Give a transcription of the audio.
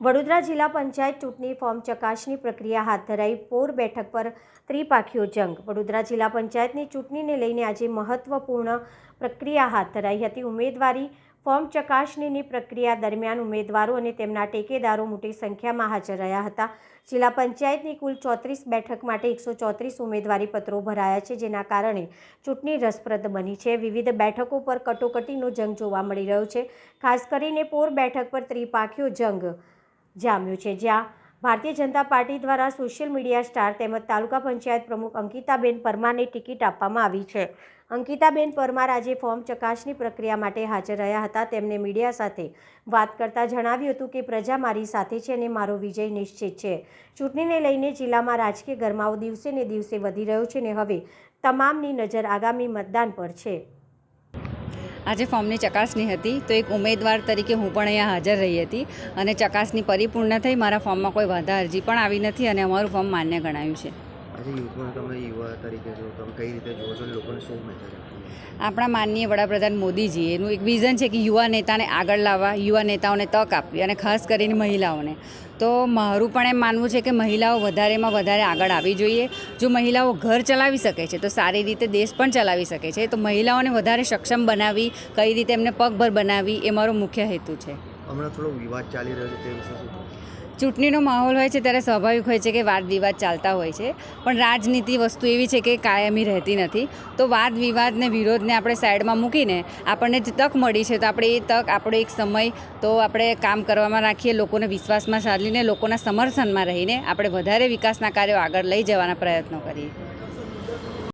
વડોદરા જિલ્લા પંચાયત ચૂંટણી ફોર્મ ચકાસણી પ્રક્રિયા હાથ ધરાઈ. પોર બેઠક પર ત્રિપાખીયો જંગ. વડોદરા જિલ્લા પંચાયતની ચૂંટણીને લઈને આજે મહત્વપૂર્ણ પ્રક્રિયા હાથ ધરાઈ હતી. ઉમેદવારી ફોર્મ ચકાસણીની પ્રક્રિયા દરમિયાન ઉમેદવારો અને તેમના ટેકેદારો મોટી સંખ્યામાં હાજર રહ્યા હતા. જિલ્લા પંચાયતની કુલ 34 બેઠક માટે 134 ઉમેદવારી પત્રો ભરાયા છે, જેના કારણે ચૂંટણી રસપ્રદ બની છે. વિવિધ બેઠકો પર કટોકટીનો જંગ જોવા મળી રહ્યો છે. ખાસ કરીને પોર બેઠક પર ત્રિપાખીયો જંગ જામ્યો છે, જ્યાં ભારતીય જનતા પાર્ટી દ્વારા સોશિયલ મીડિયા સ્ટાર તેમજ તાલુકા પંચાયત પ્રમુખ અંકિતાબેન પરમારને ટિકિટ આપવામાં આવી છે. અંકિતાબેન પરમાર આજે ફોર્મ ચકાસણી પ્રક્રિયા માટે હાજર રહ્યા હતા. તેમને મીડિયા સાથે વાત કરતા જણાવ્યું હતું કે પ્રજા મારી સાથે છે અને મારો વિજય નિશ્ચિત છે. ચૂંટણીને લઈને જિલ્લામાં રાજકીય ગરમાવો દિવસે ને દિવસે વધી રહ્યો છે અને હવે તમામની નજર આગામી મતદાન પર છે. આજે ફોર્મની ચકાસણી હતી, તો એક ઉમેદવાર તરીકે હું પણ અહીંયા હાજર રહી હતી અને ચકાસણી પરિપૂર્ણ થઈ. મારા ફોર્મમાં કોઈ વાંધા અરજી પણ આવી નથી અને અમારું ફોર્મ માન્ય ગણાયું છે. આજે યુથમાં તમે યુવા તરીકે છો, તમે કઈ રીતે જુઓ છો, લોકોને શું મેસેજ આપો? આપણા માનનીય વડાપ્રધાન મોદીજી એનું એક વિઝન છે કે યુવા નેતાને આગળ લાવવા, યુવા નેતાઓને તક આપવી અને ખાસ કરીને મહિલાઓને. તો મારું પણ એમ માનવું છે કે મહિલાઓ વધારેમાં વધારે આગળ આવવી જોઈએ. જો મહિલાઓ ઘર ચલાવી શકે છે તો સારી રીતે દેશ પણ ચલાવી શકે છે. તો મહિલાઓને વધારે સક્ષમ બનાવવી, કઈ રીતે એમને પગભર બનાવવી, એ મારો મુખ્ય હેતુ છે. હમણાં થોડો વિવાદ ચાલી રહ્યો છે, તે વિશે શું? ચૂંટણીનો માહોલ હોય છે ત્યારે સ્વાભાવિક હોય છે કે વાદ વિવાદ ચાલતા હોય છે, પણ રાજનીતિ વસ્તુ એવી છે કે કાયમી રહેતી નથી. તો વાદ વિવાદને વિરોધને આપણે સાઈડમાં મૂકીને આપણને જે તક મળી છે તો આપણે એ તક, આપણો એક સમય તો આપણે કામ કરવામાં રાખીએ, લોકોને વિશ્વાસમાં સાધીને, લોકોના સમર્થનમાં રહીને આપણે વધારે વિકાસના કાર્યો આગળ લઈ જવાના પ્રયત્નો કરીએ.